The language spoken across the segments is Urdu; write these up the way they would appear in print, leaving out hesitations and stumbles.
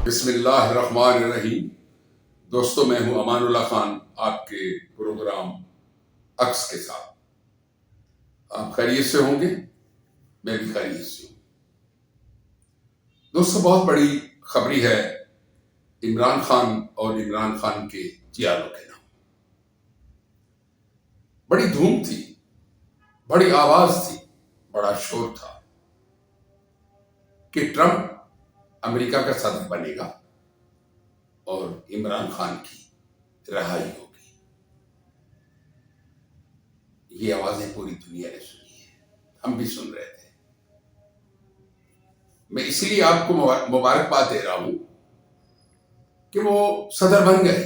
بسم اللہ الرحمن الرحیم۔ دوستو، میں ہوں امان اللہ خان، آپ کے پروگرام عکس کے ساتھ۔ آپ خیریت سے ہوں گے، میں بھی خیریت سے ہوں۔ دوستو، بہت بڑی خبری ہے عمران خان اور عمران خان کے جیالوں کے نام۔ بڑی دھوم تھی، بڑی آواز تھی، بڑا شور تھا کہ ٹرمپ امریکہ کا صدر بنے گا اور عمران خان کی رہائی ہوگی۔ یہ آوازیں پوری دنیا نے سنی ہے، ہم بھی سن رہے تھے۔ میں اسی لیے آپ کو مبارکباد دے رہا ہوں کہ وہ صدر بن گئے۔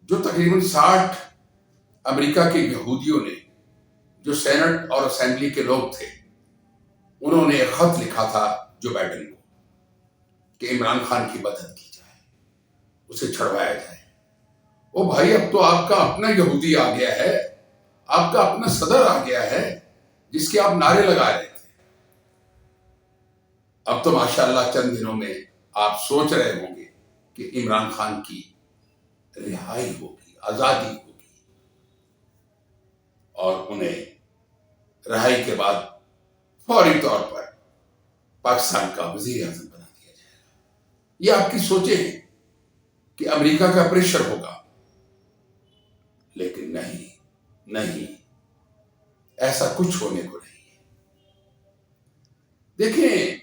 جو تقریباً 60 امریکہ کے یہودیوں نے، جو سینٹ اور اسمبلی کے لوگ تھے، انہوں نے ایک خط لکھا تھا جو بائیڈن کو کہ عمران خان کی مدد کی جائے، اسے چھڑوایا جائے۔ او بھائی، اب تو آپ کا اپنا یہودی آ گیا ہے، آپ کا اپنا صدر آ گیا ہے جس کے آپ نعرے لگا رہے تھے۔ اب تو ماشاءاللہ چند دنوں میں آپ سوچ رہے ہوں گے کہ عمران خان کی رہائی ہوگی، آزادی ہوگی، اور انہیں رہائی کے بعد فوری طور پر پاکستان کا وزیر اعظم بنا دیا جائے گا۔ یہ آپ کی سوچیں ہیں کہ امریکہ کا پریشر ہوگا، لیکن نہیں، ایسا کچھ ہونے کو نہیں ہے۔ دیکھیں،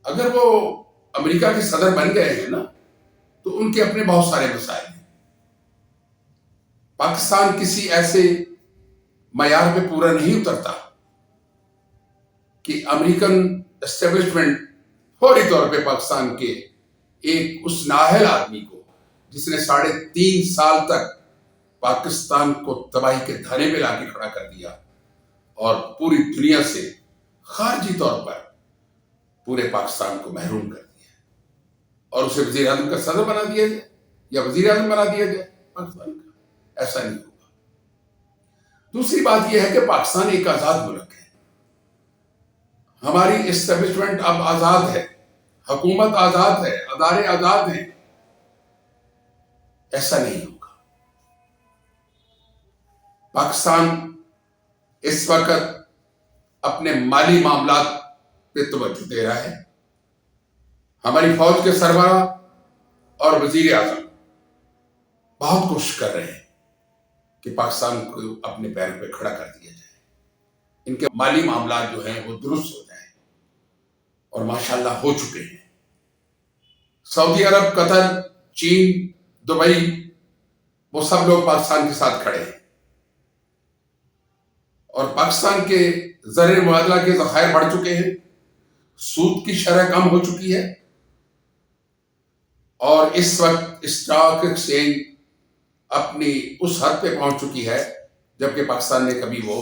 اگر وہ امریکہ کے صدر بن گئے ہیں نا، تو ان کے اپنے بہت سارے مسائل ہیں۔ پاکستان کسی ایسے معیار پہ پورا نہیں اترتا کہ امریکن اسٹیبلشمنٹ فوری طور پہ پاکستان کے ایک اس نااہل آدمی کو، جس نے 3.5 سال تک پاکستان کو تباہی کے دھانے پہ لا کے کھڑا کر دیا اور پوری دنیا سے خارجی طور پر پورے پاکستان کو محروم کر دیا، اور اسے وزیر اعظم کا صدر بنا دیا جائے یا وزیر اعظم بنا دیا جائے پاکستان کا، ایسا نہیں ہوگا۔ دوسری بات یہ ہے کہ پاکستان ایک آزاد ملک ہے، ہماری اسٹیبلشمنٹ اب آزاد ہے، حکومت آزاد ہے، ادارے آزاد ہیں۔ ایسا نہیں ہوگا۔ پاکستان اس وقت اپنے مالی معاملات پہ توجہ دے رہا ہے۔ ہماری فوج کے سربراہ اور وزیر اعظم بہت کوشش کر رہے ہیں کہ پاکستان کو اپنے پیروں پہ کھڑا کر دیا جائے، ان کے مالی معاملات جو ہیں وہ درست ہو جائیں، اور ماشاءاللہ ہو چکے ہیں۔ سعودی عرب، قطر، چین، دبئی، وہ سب لوگ پاکستان کے ساتھ کھڑے ہیں، اور پاکستان کے زر مبادلہ کے ذخائر بڑھ چکے ہیں، سود کی شرح کم ہو چکی ہے، اور اس وقت اسٹاک ایکسچینج اپنی اس حد پہ پہنچ چکی ہے جبکہ پاکستان نے کبھی وہ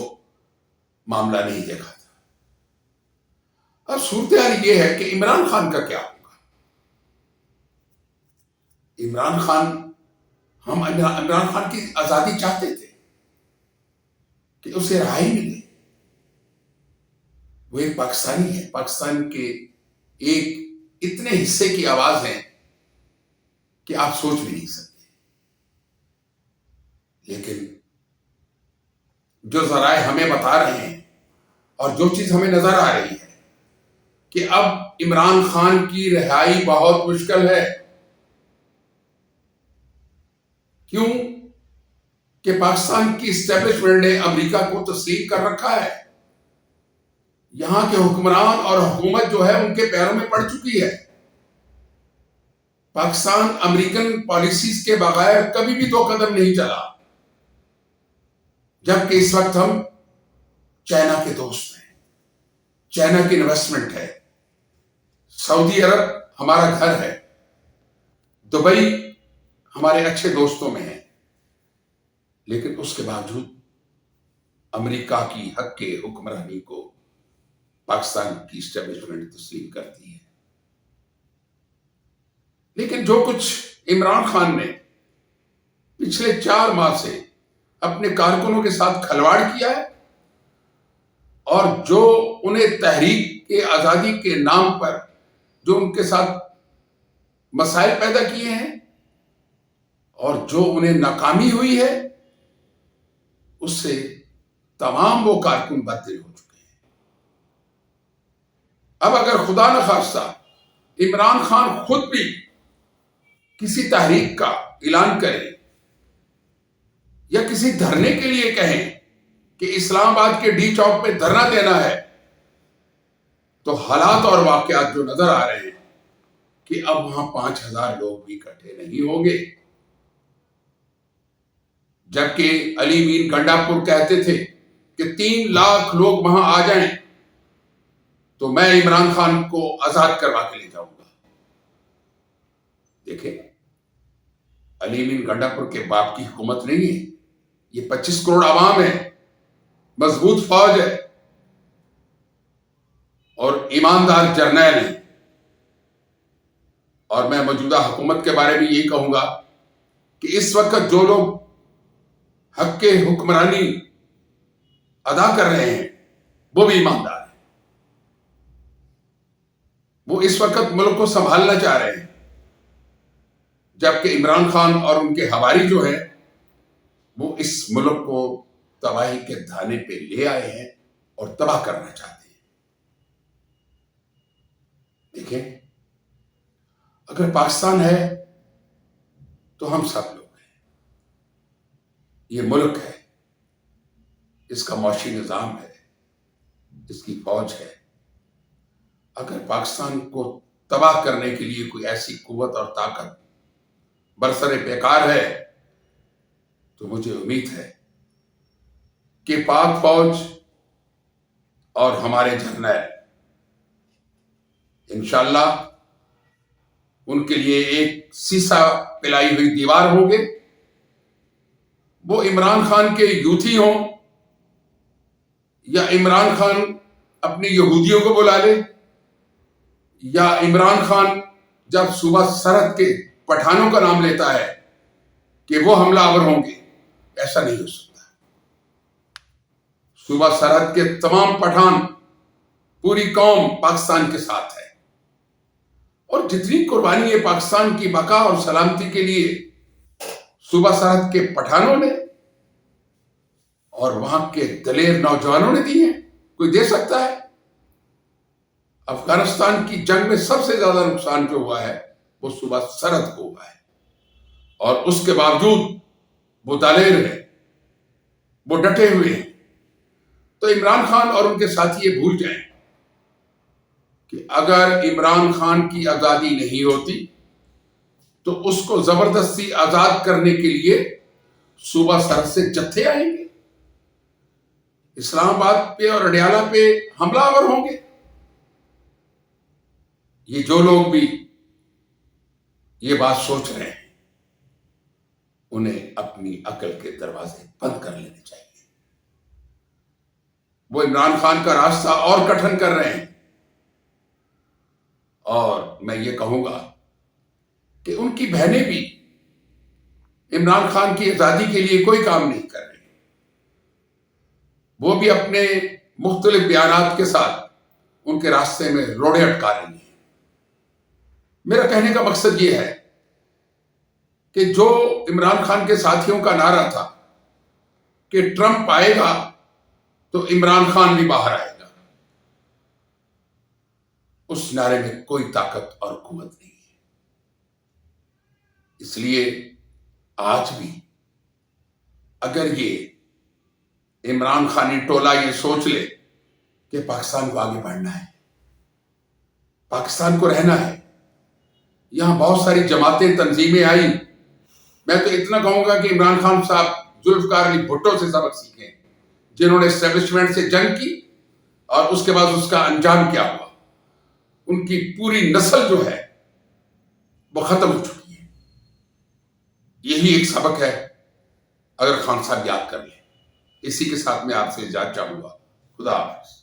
معاملہ نہیں دیکھا تھا۔ اب صورتحال یہ ہے کہ عمران خان کا کیا ہوگا۔ ہم عمران خان کی آزادی چاہتے تھے کہ اسے رہائی ملے۔ وہ ایک پاکستانی ہے، پاکستان کے ایک اتنے حصے کی آواز ہے کہ آپ سوچ بھی نہیں سکتے۔ لیکن جو ذرائع ہمیں بتا رہے ہیں اور جو چیز ہمیں نظر آ رہی ہے کہ اب عمران خان کی رہائی بہت مشکل ہے۔ کیوں؟ کہ پاکستان کی اسٹیبلشمنٹ نے امریکہ کو تسلیم کر رکھا ہے۔ یہاں کے حکمران اور حکومت جو ہے ان کے پیروں میں پڑ چکی ہے۔ پاکستان امریکن پالیسیز کے بغیر کبھی بھی 2 قدم نہیں چلا، جبکہ اس وقت ہم چائنا کے دوست ہیں، چائنا کی انویسٹمنٹ ہے، سعودی عرب ہمارا گھر ہے، دبئی ہمارے اچھے دوستوں میں ہے، لیکن اس کے باوجود امریکہ کی حق کے حکمرانی کو پاکستان کی اسٹیبلشمنٹ تسلیم کرتی ہے۔ لیکن جو کچھ عمران خان نے پچھلے 4 ماہ سے اپنے کارکنوں کے ساتھ کھلواڑ کیا ہے، اور جو انہیں تحریک آزادی کے نام پر جو ان کے ساتھ مسائل پیدا کیے ہیں اور جو انہیں ناکامی ہوئی ہے، اس سے تمام وہ کارکن بددل ہو چکے ہیں۔ اب اگر خدا نخواستہ عمران خان خود بھی کسی تحریک کا اعلان کرے یا کسی دھرنے کے لیے کہیں کہ اسلام آباد کے ڈی چوک پہ دھرنا دینا ہے، تو حالات اور واقعات جو نظر آ رہے ہیں کہ اب وہاں 5,000 لوگ بھی اکٹھے نہیں ہوں گے، جبکہ علی مین گنڈا پور کہتے تھے کہ 3 لاکھ لوگ وہاں آ جائیں تو میں عمران خان کو آزاد کروا کے لے جاؤں گا۔ دیکھیں، علی مین گنڈا پور کے باپ کی حکومت نہیں ہے، یہ 25 کروڑ عوام ہے، مضبوط فوج ہے اور ایماندار جرنیل ہیں۔ اور میں موجودہ حکومت کے بارے میں یہی کہوں گا کہ اس وقت جو لوگ حق کے حکمرانی ادا کر رہے ہیں وہ بھی ایماندار ہیں، وہ اس وقت ملک کو سنبھالنا چاہ رہے ہیں، جبکہ عمران خان اور ان کے حواری جو ہیں وہ اس ملک کو تباہی کے دھانے پہ لے آئے ہیں اور تباہ کرنا چاہتے ہیں۔ دیکھیں، اگر پاکستان ہے تو ہم سب لوگ ہیں، یہ ملک ہے، اس کا معاشی نظام ہے، اس کی فوج ہے۔ اگر پاکستان کو تباہ کرنے کے لیے کوئی ایسی قوت اور طاقت برسر پیکار ہے تو مجھے امید ہے کہ پاک فوج اور ہمارے جرنیل انشاءاللہ ان کے لیے ایک سیسا پلائی ہوئی دیوار ہوں گے۔ وہ عمران خان کے یوتھی ہوں یا عمران خان اپنی یہودیوں کو بلا لے یا عمران خان جب صوبہ سرحد کے پٹھانوں کا نام لیتا ہے کہ وہ حملہ آور ہوں گے، ایسا نہیں ہو سکتا۔ صوبہ سرحد کے تمام پٹھان، پوری قوم پاکستان کے ساتھ ہے، اور جتنی قربانی ہے پاکستان کی بقا اور سلامتی کے لیے صوبہ سرحد کے پٹھانوں نے اور وہاں کے دلیر نوجوانوں نے دی ہیں، کوئی دے سکتا ہے؟ افغانستان کی جنگ میں سب سے زیادہ نقصان جو ہوا ہے وہ صوبہ سرحد کو ہوا ہے، اور اس کے باوجود وہ دلیر ہیں، وہ ڈٹے ہوئے ہیں۔ تو عمران خان اور ان کے ساتھی یہ بھول جائیں کہ اگر عمران خان کی آزادی نہیں ہوتی تو اس کو زبردستی آزاد کرنے کے لیے صوبہ سرحد سے جتھے آئیں گے، اسلام آباد پہ اور اڈیالہ پہ حملہ آور ہوں گے۔ یہ جو لوگ بھی یہ بات سوچ رہے ہیں انہیں اپنی عقل کے دروازے بند کر لینے چاہیے۔ وہ عمران خان کا راستہ اور کٹھن کر رہے ہیں، اور میں یہ کہوں گا کہ ان کی بہنیں بھی عمران خان کی آزادی کے لیے کوئی کام نہیں کر رہی، وہ بھی اپنے مختلف بیانات کے ساتھ ان کے راستے میں روڑے اٹکا رہی ہیں۔ میرا کہنے کا مقصد یہ ہے کہ جو عمران خان کے ساتھیوں کا نعرہ تھا کہ ٹرمپ آئے گا تو عمران خان بھی باہر آئے گا، اس نعرے میں کوئی طاقت اور قوت نہیں ہے۔ اس لیے آج بھی اگر یہ عمران خانی ٹولہ یہ سوچ لے کہ پاکستان کو آگے بڑھنا ہے، پاکستان کو رہنا ہے، یہاں بہت ساری جماعتیں تنظیمیں آئیں، میں تو اتنا کہوں گا کہ عمران خان صاحب ذوالفقار علی بھٹو سے سبق سیکھیں، جنہوں نے اسٹیبلشمنٹ سے جنگ کی اور اس کے بعد اس کا انجام کیا ہوا۔ ان کی پوری نسل جو ہے وہ ختم ہو چکی ہے۔ یہی ایک سبق ہے، اگر خان صاحب یاد کر لیں۔ اسی کے ساتھ میں آپ سے اجازت چاہوں گا۔ خدا حافظ۔